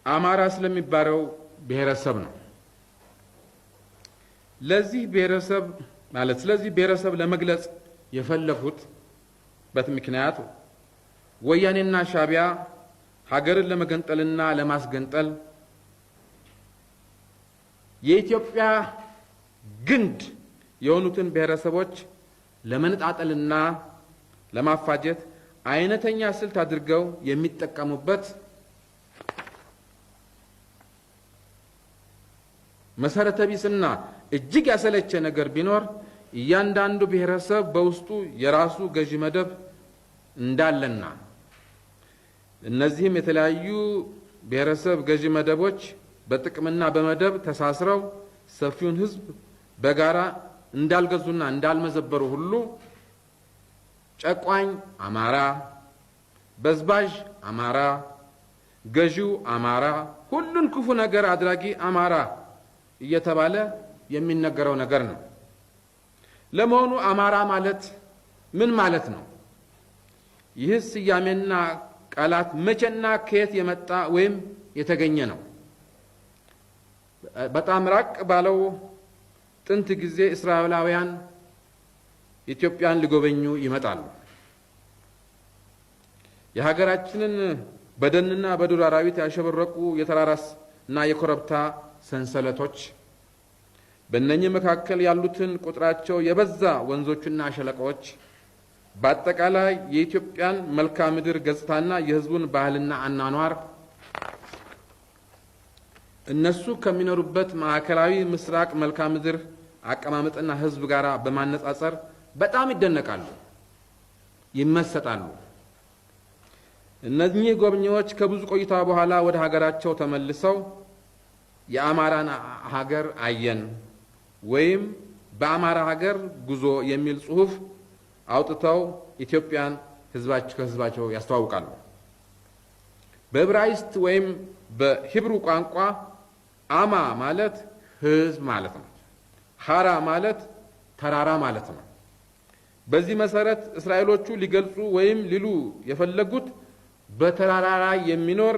አማራ ስለሚባለው ብሔረሰብ ነው። ስለዚህ ብሔረሰብ ለመግለጽ የፈለጉት ምክንያት ወያኔና ሻዕቢያ ሀገርን ለመገንጠልና ለማስገንጠል የኢትዮጵያ ግንድ የሆኑትን ብሔረሰቦች ለመነጣጠልና ለማፋጀት አይነተኛ ስልት አድርገው የሚጠቀሙበት መሰረተ ቢስና እጅግ ያሰለቸ ነገር ቢኖር እያንዳንዱ ብሔረሰብ በውስጡ የራሱ ገዢ መደብ እንዳለና እነዚህም የተለያዩ ብሔረሰብ ገዢ መደቦች በጥቅምና በመደብ ተሳስረው ሰፊውን ሕዝብ በጋራ እንዳልገዙና እንዳልመዘበሩ ሁሉ ጨቋኝ አማራ፣ በዝባዥ አማራ፣ ገዢው አማራ፣ ሁሉን ክፉ ነገር አድራጊ አማራ እየተባለ የሚነገረው ነገር ነው። ለመሆኑ አማራ ማለት ምን ማለት ነው? ይህ ስያሜና ቃላት መቼና ከየት የመጣ ወይም የተገኘ ነው? በጣም ራቅ ባለው ጥንት ጊዜ እስራኤላውያን ኢትዮጵያን ሊጎበኙ ይመጣሉ። የሀገራችንን በደንና በዱር አራዊት ያሸበረቁ የተራራና የኮረብታ ሰንሰለቶች በእነኚህ መካከል ያሉትን ቁጥራቸው የበዛ ወንዞችና ሸለቆች በአጠቃላይ የኢትዮጵያን መልክዓ ምድር ገጽታና የሕዝቡን ባህልና አኗኗር እነሱ ከሚኖሩበት ማዕከላዊ ምስራቅ መልክዓ ምድር አቀማመጥና ሕዝብ ጋር በማነጻጸር በጣም ይደነቃሉ፣ ይመሰጣሉ። እነዚህ ጎብኚዎች ከብዙ ቆይታ በኋላ ወደ ሀገራቸው ተመልሰው የአማራን ሀገር አየን ወይም በአማራ ሀገር ጉዞ የሚል ጽሑፍ አውጥተው ኢትዮጵያን ከህዝባቸው ያስተዋውቃሉ። በዕብራይስጥ ወይም በሂብሩ ቋንቋ አማ ማለት ሕዝብ ማለት ነው። ሐራ ማለት ተራራ ማለት ነው። በዚህ መሰረት እስራኤሎቹ ሊገልጹ ወይም ሊሉ የፈለጉት በተራራ ላይ የሚኖር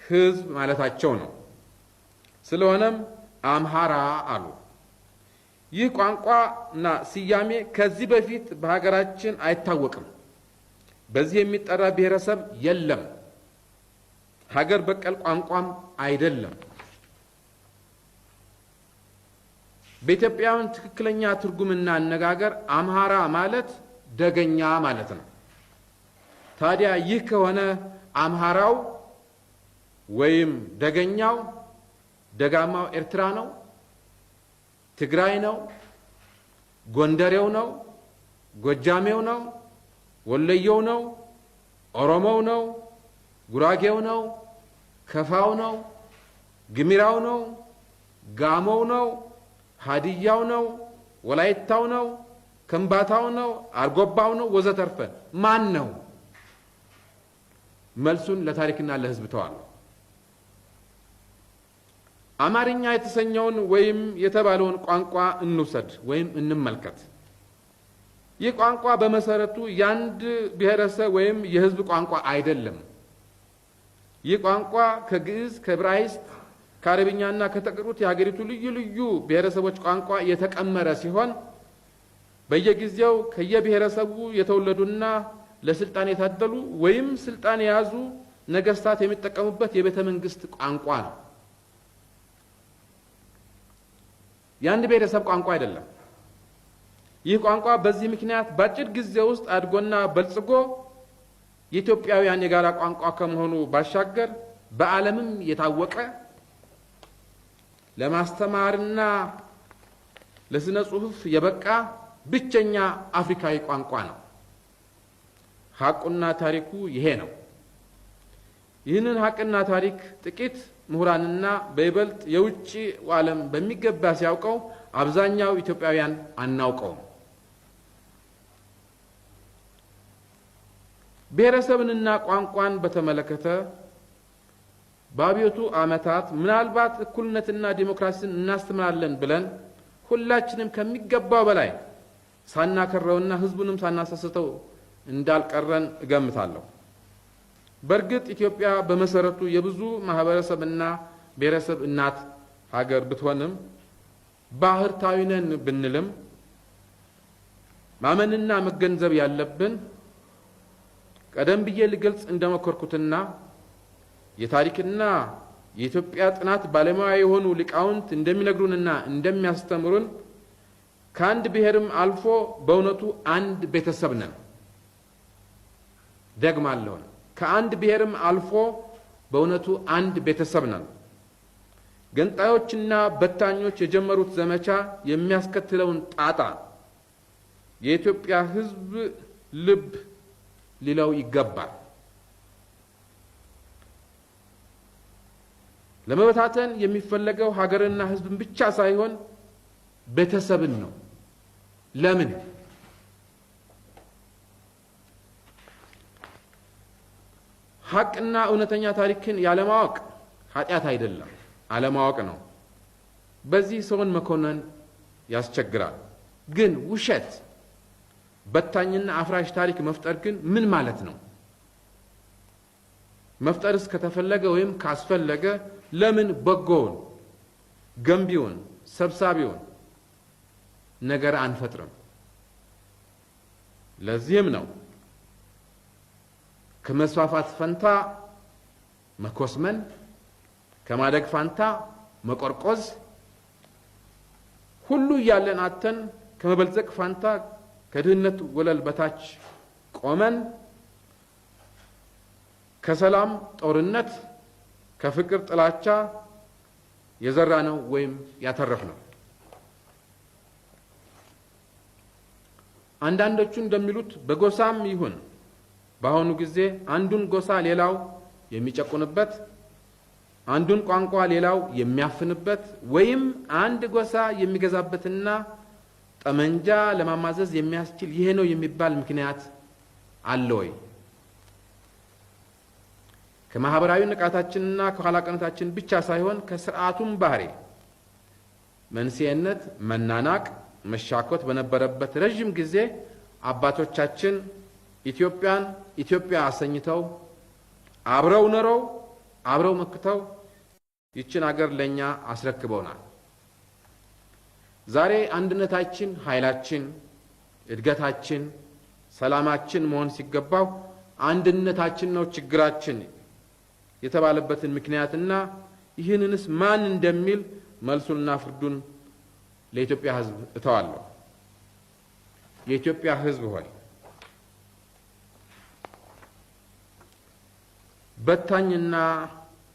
ሕዝብ ማለታቸው ነው። ስለሆነም አምሃራ አሉ። ይህ ቋንቋና ስያሜ ከዚህ በፊት በሀገራችን አይታወቅም። በዚህ የሚጠራ ብሔረሰብ የለም። ሀገር በቀል ቋንቋም አይደለም። በኢትዮጵያውያን ትክክለኛ ትርጉምና አነጋገር አምሃራ ማለት ደገኛ ማለት ነው። ታዲያ ይህ ከሆነ አምሃራው ወይም ደገኛው ደጋማው ኤርትራ ነው፣ ትግራይ ነው፣ ጎንደሬው ነው፣ ጎጃሜው ነው፣ ወለየው ነው፣ ኦሮሞው ነው፣ ጉራጌው ነው፣ ከፋው ነው፣ ግሚራው ነው፣ ጋሞው ነው፣ ሀዲያው ነው፣ ወላይታው ነው፣ ከምባታው ነው፣ አርጎባው ነው ወዘተርፈ ማን ነው? መልሱን ለታሪክና ለሕዝብ ተዋለሁ። አማርኛ የተሰኘውን ወይም የተባለውን ቋንቋ እንውሰድ ወይም እንመልከት። ይህ ቋንቋ በመሰረቱ የአንድ ብሔረሰብ ወይም የሕዝብ ቋንቋ አይደለም። ይህ ቋንቋ ከግዕዝ፣ ከዕብራይስጥ፣ ከአረብኛና ከተቀሩት የሀገሪቱ ልዩ ልዩ ብሔረሰቦች ቋንቋ የተቀመረ ሲሆን በየጊዜው ከየብሔረሰቡ የተወለዱና ለስልጣን የታደሉ ወይም ስልጣን የያዙ ነገስታት የሚጠቀሙበት የቤተ መንግስት ቋንቋ ነው። የአንድ ብሔረሰብ ቋንቋ አይደለም። ይህ ቋንቋ በዚህ ምክንያት በአጭር ጊዜ ውስጥ አድጎና በልጽጎ የኢትዮጵያውያን የጋራ ቋንቋ ከመሆኑ ባሻገር በዓለምም የታወቀ ለማስተማርና ለስነ ጽሑፍ የበቃ ብቸኛ አፍሪካዊ ቋንቋ ነው። ሐቁና ታሪኩ ይሄ ነው። ይህንን ሐቅና ታሪክ ጥቂት ምሁራንና በይበልጥ የውጭ ዓለም በሚገባ ሲያውቀው አብዛኛው ኢትዮጵያውያን አናውቀውም። ብሔረሰብንና ቋንቋን በተመለከተ በአብዮቱ ዓመታት ምናልባት እኩልነትና ዲሞክራሲን እናስተምራለን ብለን ሁላችንም ከሚገባው በላይ ሳናከረውና ሕዝቡንም ሳናሳስተው እንዳልቀረን እገምታለሁ። በእርግጥ ኢትዮጵያ በመሰረቱ የብዙ ማህበረሰብና ብሔረሰብ እናት ሀገር ብትሆንም ባህርታዊ ነን ብንልም ማመንና መገንዘብ ያለብን ቀደም ብዬ ልገልጽ እንደመከርኩትና የታሪክና የኢትዮጵያ ጥናት ባለሙያ የሆኑ ሊቃውንት እንደሚነግሩንና እንደሚያስተምሩን ከአንድ ብሔርም አልፎ በእውነቱ አንድ ቤተሰብ ነን። ደግማለሁ፣ ከአንድ ብሔርም አልፎ በእውነቱ አንድ ቤተሰብ ነን። ገንጣዮችና በታኞች የጀመሩት ዘመቻ የሚያስከትለውን ጣጣ የኢትዮጵያ ሕዝብ ልብ ሊለው ይገባል። ለመበታተን የሚፈለገው ሀገርና ሕዝብን ብቻ ሳይሆን ቤተሰብን ነው። ለምን? ሐቅና እውነተኛ ታሪክን ያለማወቅ ኃጢአት አይደለም፣ አለማወቅ ነው። በዚህ ሰውን መኮነን ያስቸግራል። ግን ውሸት፣ በታኝና አፍራሽ ታሪክ መፍጠር ግን ምን ማለት ነው? መፍጠርስ ከተፈለገ ወይም ካስፈለገ ለምን በጎውን፣ ገንቢውን፣ ሰብሳቢውን ነገር አንፈጥርም? ለዚህም ነው ከመስፋፋት ፈንታ መኮስመን፣ ከማደግ ፈንታ መቆርቆዝ፣ ሁሉ እያለን አተን ከመበልጸግ ፈንታ ከድህነት ወለል በታች ቆመን ከሰላም ጦርነት፣ ከፍቅር ጥላቻ የዘራ ነው ወይም ያተረፍ ነው። አንዳንዶቹ እንደሚሉት በጎሳም ይሁን በአሁኑ ጊዜ አንዱን ጎሳ ሌላው የሚጨቁንበት፣ አንዱን ቋንቋ ሌላው የሚያፍንበት ወይም አንድ ጎሳ የሚገዛበትና ጠመንጃ ለማማዘዝ የሚያስችል ይሄ ነው የሚባል ምክንያት አለ ወይ? ከማህበራዊ ንቃታችንና ከኋላቀነታችን ብቻ ሳይሆን ከስርዓቱም ባህሪ መንስኤነት መናናቅ፣ መሻኮት በነበረበት ረጅም ጊዜ አባቶቻችን ኢትዮጵያን ኢትዮጵያ አሰኝተው አብረው ኖረው አብረው መክተው ይችን አገር ለኛ አስረክበውናል። ዛሬ አንድነታችን ኃይላችን፣ እድገታችን፣ ሰላማችን መሆን ሲገባው አንድነታችን ነው ችግራችን የተባለበትን ምክንያትና ይህንንስ ማን እንደሚል መልሱንና ፍርዱን ለኢትዮጵያ ሕዝብ እተዋለሁ። የኢትዮጵያ ሕዝብ ሆይ በታኝና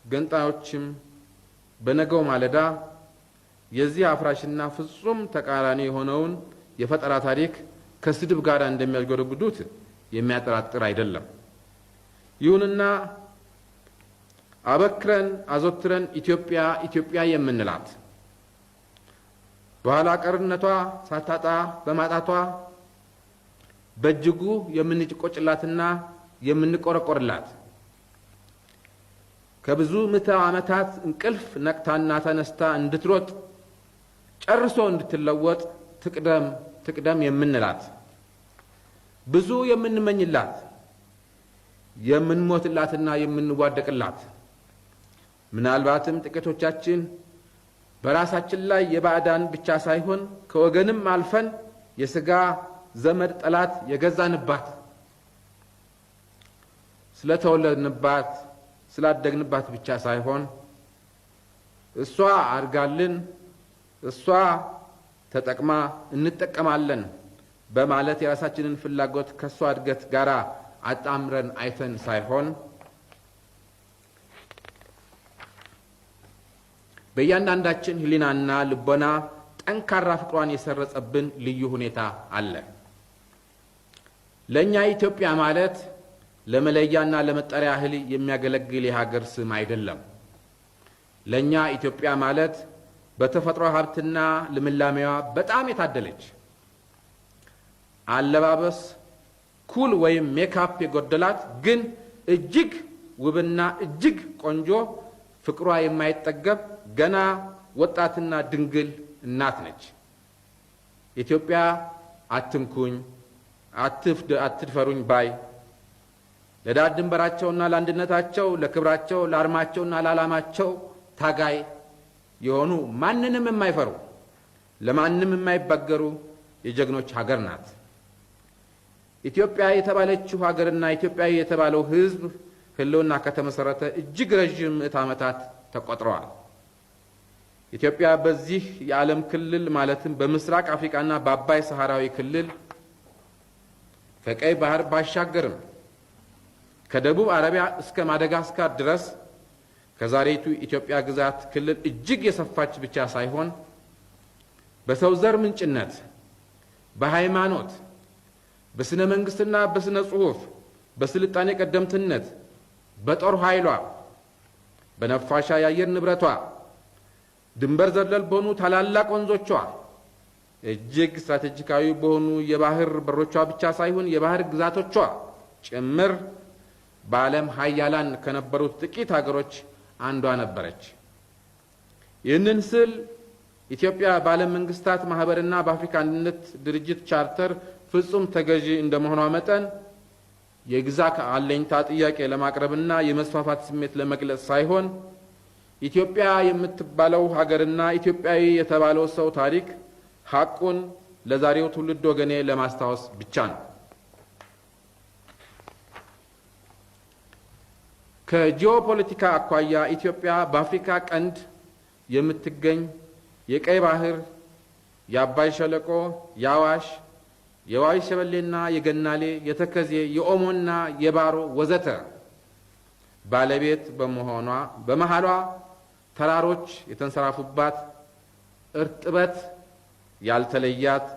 ገንጣዮችም በነገው ማለዳ የዚህ አፍራሽና ፍጹም ተቃራኒ የሆነውን የፈጠራ ታሪክ ከስድብ ጋር እንደሚያጎደጉዱት የሚያጠራጥር አይደለም። ይሁንና አበክረን አዘውትረን ኢትዮጵያ ኢትዮጵያ የምንላት በኋላ ቀርነቷ ሳታጣ በማጣቷ በእጅጉ የምንቆጭላትና የምንቆረቆርላት ከብዙ ምዕተ ዓመታት እንቅልፍ ነቅታና ተነስታ እንድትሮጥ ጨርሶ እንድትለወጥ ትቅደም የምንላት ብዙ የምንመኝላት የምንሞትላትና የምንዋደቅላት ምናልባትም ጥቂቶቻችን በራሳችን ላይ የባዕዳን ብቻ ሳይሆን ከወገንም አልፈን የሥጋ ዘመድ ጠላት የገዛንባት ስለተወለድንባት ስላደግንባት ብቻ ሳይሆን እሷ አድጋልን እሷ ተጠቅማ እንጠቀማለን በማለት የራሳችንን ፍላጎት ከሷ እድገት ጋር አጣምረን አይተን ሳይሆን በእያንዳንዳችን ሕሊናና ልቦና ጠንካራ ፍቅሯን የሰረጸብን ልዩ ሁኔታ አለ። ለእኛ ኢትዮጵያ ማለት ለመለያና ለመጠሪያ ያህል የሚያገለግል የሀገር ስም አይደለም። ለእኛ ኢትዮጵያ ማለት በተፈጥሮ ሀብትና ልምላሜዋ በጣም የታደለች አለባበስ ኩል ወይም ሜካፕ የጎደላት ግን እጅግ ውብና እጅግ ቆንጆ ፍቅሯ የማይጠገብ ገና ወጣትና ድንግል እናት ነች። ኢትዮጵያ አትንኩኝ፣ አትድፈሩኝ ባይ ለዳር ድንበራቸውና ለአንድነታቸው፣ ለክብራቸው፣ ለአርማቸውና ለዓላማቸው ታጋይ የሆኑ ማንንም የማይፈሩ ለማንም የማይበገሩ የጀግኖች ሀገር ናት። ኢትዮጵያ የተባለችው ሀገርና ኢትዮጵያዊ የተባለው ሕዝብ ህልውና ከተመሰረተ እጅግ ረጅም ምዕተ ዓመታት ተቆጥረዋል። ኢትዮጵያ በዚህ የዓለም ክልል ማለትም በምስራቅ አፍሪካና በአባይ ሰሃራዊ ክልል ከቀይ ባህር ባሻገርም ከደቡብ አረቢያ እስከ ማደጋስካር ድረስ ከዛሬቱ ኢትዮጵያ ግዛት ክልል እጅግ የሰፋች ብቻ ሳይሆን በሰው ዘር ምንጭነት፣ በሃይማኖት፣ በስነ መንግስትና በስነ ጽሑፍ፣ በስልጣኔ ቀደምትነት፣ በጦር ኃይሏ፣ በነፋሻ የአየር ንብረቷ፣ ድንበር ዘለል በሆኑ ታላላቅ ወንዞቿ፣ እጅግ ስትራቴጂካዊ በሆኑ የባህር በሮቿ ብቻ ሳይሆን የባህር ግዛቶቿ ጭምር በዓለም ሀያላን ከነበሩት ጥቂት ሀገሮች አንዷ ነበረች። ይህንን ስል ኢትዮጵያ በዓለም መንግስታት ማህበርና በአፍሪካ አንድነት ድርጅት ቻርተር ፍጹም ተገዢ እንደመሆኗ መጠን የግዛት አለኝታ ጥያቄ ለማቅረብና የመስፋፋት ስሜት ለመግለጽ ሳይሆን ኢትዮጵያ የምትባለው ሀገርና ኢትዮጵያዊ የተባለው ሰው ታሪክ ሐቁን ለዛሬው ትውልድ ወገኔ ለማስታወስ ብቻ ነው። ከጂኦፖለቲካ አኳያ ኢትዮጵያ በአፍሪካ ቀንድ የምትገኝ የቀይ ባህር፣ የአባይ ሸለቆ፣ የአዋሽ፣ የዋይ ሸበሌና የገናሌ፣ የተከዜ፣ የኦሞና የባሮ ወዘተ ባለቤት በመሆኗ በመሃሏ ተራሮች የተንሰራፉባት፣ እርጥበት ያልተለያት፣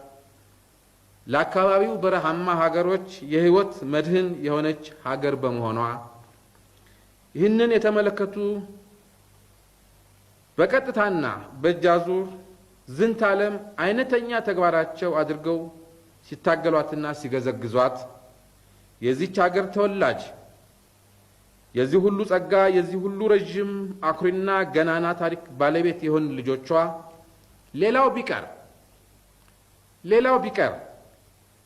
ለአካባቢው በረሃማ ሀገሮች የህይወት መድህን የሆነች ሀገር በመሆኗ ይህንን የተመለከቱ በቀጥታና በእጅ አዙር ዝንተ ዓለም አይነተኛ ተግባራቸው አድርገው ሲታገሏትና ሲገዘግዟት የዚች ሀገር ተወላጅ የዚህ ሁሉ ጸጋ የዚህ ሁሉ ረጅም አኩሪና ገናና ታሪክ ባለቤት የሆኑ ልጆቿ ሌላው ቢቀር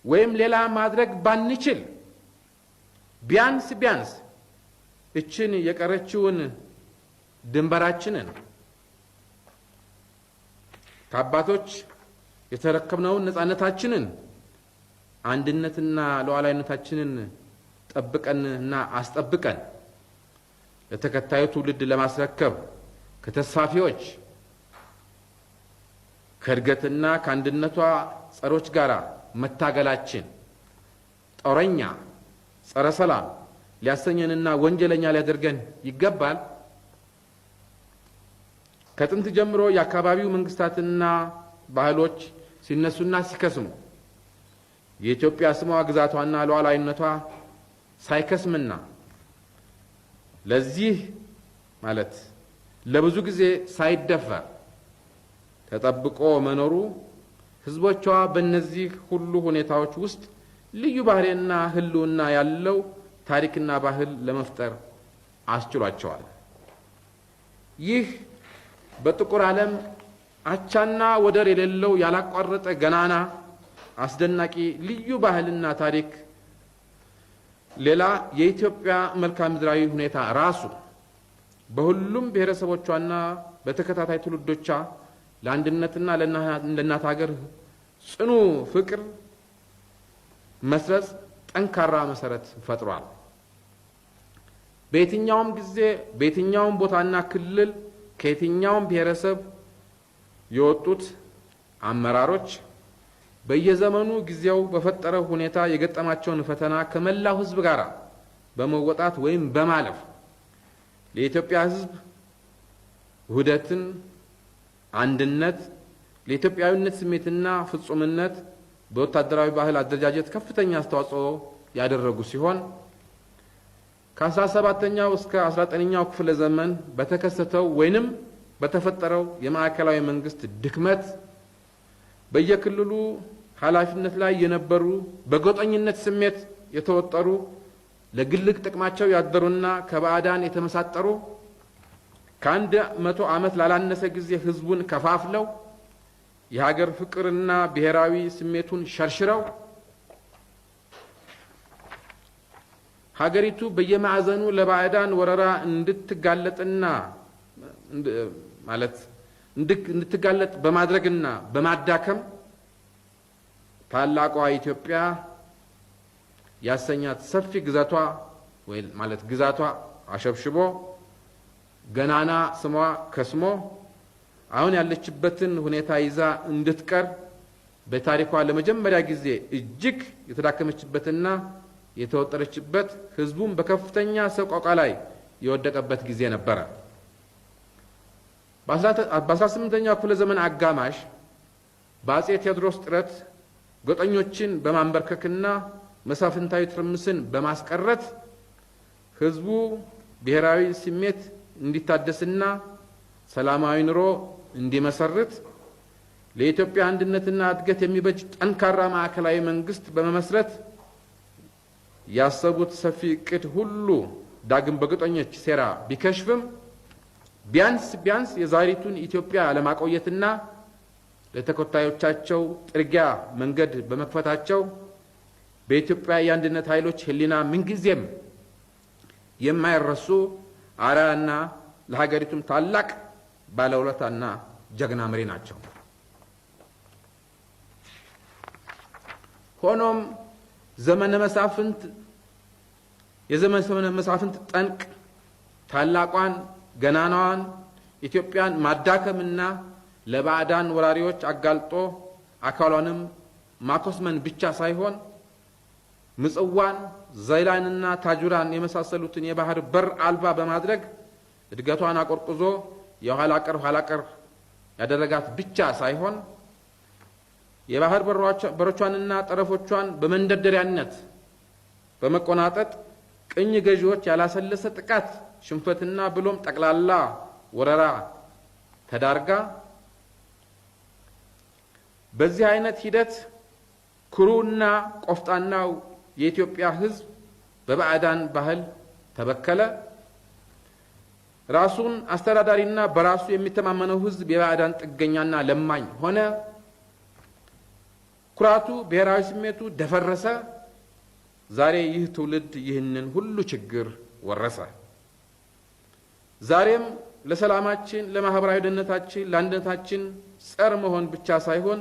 ወይም ሌላ ማድረግ ባንችል ቢያንስ እችን የቀረችውን ድንበራችንን ከአባቶች የተረከብነውን ነጻነታችንን አንድነትና ሉዓላዊነታችንን ጠብቀንና አስጠብቀን ለተከታዩ ትውልድ ለማስረከብ ከተሳፊዎች ከእድገትና ከአንድነቷ ጸሮች ጋር መታገላችን ጦረኛ፣ ጸረ ሰላም ሊያሰኘንና ወንጀለኛ ሊያደርገን ይገባል። ከጥንት ጀምሮ የአካባቢው መንግስታትና ባህሎች ሲነሱና ሲከስሙ የኢትዮጵያ ስሟ ግዛቷና ሉዓላዊነቷ ሳይከስምና ለዚህ ማለት ለብዙ ጊዜ ሳይደፈር ተጠብቆ መኖሩ ህዝቦቿ በእነዚህ ሁሉ ሁኔታዎች ውስጥ ልዩ ባህሪና ህልውና ያለው ታሪክና ባህል ለመፍጠር አስችሏቸዋል። ይህ በጥቁር ዓለም አቻና ወደር የሌለው ያላቋረጠ ገናና አስደናቂ ልዩ ባህልና ታሪክ ሌላ የኢትዮጵያ መልክዓ ምድራዊ ሁኔታ ራሱ በሁሉም ብሔረሰቦቿና በተከታታይ ትውልዶቿ ለአንድነትና ለእናት ሀገር ጽኑ ፍቅር መስረጽ ጠንካራ መሰረት ፈጥሯል። በየትኛውም ጊዜ በየትኛውም ቦታና ክልል ከየትኛውም ብሔረሰብ የወጡት አመራሮች በየዘመኑ ጊዜው በፈጠረው ሁኔታ የገጠማቸውን ፈተና ከመላው ህዝብ ጋር በመወጣት ወይም በማለፍ ለኢትዮጵያ ህዝብ ውህደትን፣ አንድነት፣ ለኢትዮጵያዊነት ስሜትና ፍጹምነት በወታደራዊ ባህል አደረጃጀት ከፍተኛ አስተዋጽኦ ያደረጉ ሲሆን ከ17ኛው እስከ 19ኛው ክፍለ ዘመን በተከሰተው ወይንም በተፈጠረው የማዕከላዊ መንግስት ድክመት በየክልሉ ኃላፊነት ላይ የነበሩ በጎጠኝነት ስሜት የተወጠሩ ለግልግ ጥቅማቸው ያደሩና ከባዕዳን የተመሳጠሩ ከ100 ዓመት ላላነሰ ጊዜ ህዝቡን ከፋፍለው የሀገር ፍቅርና ብሔራዊ ስሜቱን ሸርሽረው ሀገሪቱ በየማዕዘኑ ለባዕዳን ወረራ እንድትጋለጥና እንድትጋለጥ በማድረግና በማዳከም ታላቋ ኢትዮጵያ ያሰኛት ሰፊ ግዛቷ ግዛቷ አሸብሽቦ ገናና ስሟ ከስሞ አሁን ያለችበትን ሁኔታ ይዛ እንድትቀር በታሪኳ ለመጀመሪያ ጊዜ እጅግ የተዳከመችበትና የተወጠረችበት ህዝቡን በከፍተኛ ሰቆቃ ላይ የወደቀበት ጊዜ ነበር። በ18ኛው ክፍለ ዘመን አጋማሽ በአጼ ቴዎድሮስ ጥረት ጎጠኞችን በማንበርከክና መሳፍንታዊ ትርምስን በማስቀረት ህዝቡ ብሔራዊ ስሜት እንዲታደስና ሰላማዊ ኑሮ እንዲመሰርት ለኢትዮጵያ አንድነትና እድገት የሚበጅ ጠንካራ ማዕከላዊ መንግስት በመመስረት ያሰቡት ሰፊ እቅድ ሁሉ ዳግም በጎጠኞች ሴራ ቢከሽፍም ቢያንስ የዛሬቱን ኢትዮጵያ ለማቆየትና ለተከታዮቻቸው ጥርጊያ መንገድ በመክፈታቸው በኢትዮጵያ የአንድነት ኃይሎች ህሊና ምንጊዜም የማይረሱ አርአያና ለሀገሪቱም ታላቅ ባለውለታና ጀግና መሪ ናቸው። ሆኖም ዘመነ መሳፍንት ጠንቅ ታላቋን ገናናዋን ኢትዮጵያን ማዳከምና ለባዕዳን ወራሪዎች አጋልጦ አካሏንም ማኮስመን ብቻ ሳይሆን ምጽዋን፣ ዘይላንና ታጁራን የመሳሰሉትን የባህር በር አልባ በማድረግ እድገቷን አቆርቁዞ የኋላ ቀር ያደረጋት ብቻ ሳይሆን የባህር በሮቿንና ጠረፎቿን በመንደርደሪያነት በመቆናጠጥ ቅኝ ገዢዎች ያላሰለሰ ጥቃት፣ ሽንፈትና ብሎም ጠቅላላ ወረራ ተዳርጋ በዚህ አይነት ሂደት ኩሩና ቆፍጣናው የኢትዮጵያ ህዝብ በባዕዳን ባህል ተበከለ። ራሱን አስተዳዳሪና በራሱ የሚተማመነው ህዝብ የባዕዳን ጥገኛና ለማኝ ሆነ። ኩራቱ፣ ብሔራዊ ስሜቱ ደፈረሰ። ዛሬ ይህ ትውልድ ይህንን ሁሉ ችግር ወረሰ። ዛሬም ለሰላማችን፣ ለማህበራዊ ደህንነታችን፣ ለአንድነታችን ጸር መሆን ብቻ ሳይሆን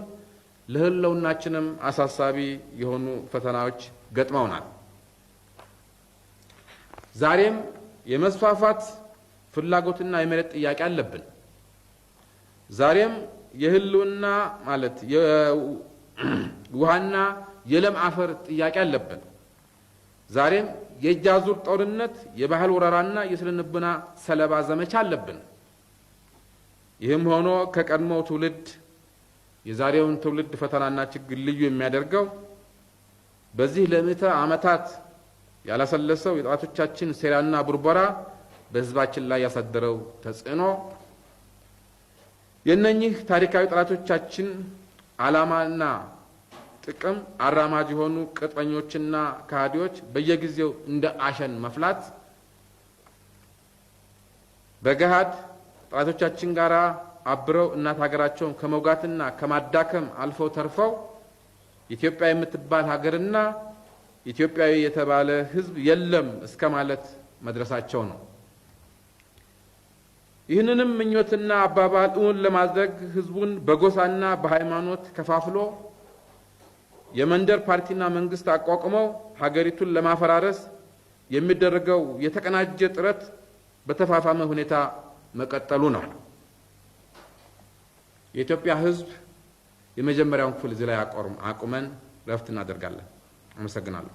ለህልውናችንም አሳሳቢ የሆኑ ፈተናዎች ገጥመውናል። ዛሬም የመስፋፋት ፍላጎትና የመሬት ጥያቄ አለብን። ዛሬም የህልውና የውሃና የለም አፈር ጥያቄ አለብን። ዛሬም የእጅ አዙር ጦርነት፣ የባህል ወረራና የስነ-ልቦና ሰለባ ዘመቻ አለብን። ይህም ሆኖ ከቀድሞው ትውልድ የዛሬውን ትውልድ ፈተናና ችግር ልዩ የሚያደርገው በዚህ ለምዕተ ዓመታት ያላሰለሰው የጠላቶቻችን ሴራና ቡርበራ በህዝባችን ላይ ያሳደረው ተጽዕኖ የነኚህ ታሪካዊ ጠላቶቻችን ዓላማና ጥቅም አራማጅ የሆኑ ቅጥረኞችና ከሃዲዎች በየጊዜው እንደ አሸን መፍላት በገሃድ ጠላቶቻችን ጋራ አብረው እናት ሀገራቸውን ከመውጋትና ከማዳከም አልፈው ተርፈው ኢትዮጵያ የምትባል ሀገርና ኢትዮጵያዊ የተባለ ህዝብ የለም እስከ ማለት መድረሳቸው ነው። ይህንንም ምኞትና አባባል እውን ለማድረግ ህዝቡን በጎሳና በሃይማኖት ከፋፍሎ የመንደር ፓርቲና መንግስት አቋቁመው ሀገሪቱን ለማፈራረስ የሚደረገው የተቀናጀ ጥረት በተፋፋመ ሁኔታ መቀጠሉ ነው። የኢትዮጵያ ህዝብ የመጀመሪያውን ክፍል እዚህ ላይ አቁመን ረፍት እናደርጋለን። አመሰግናለሁ።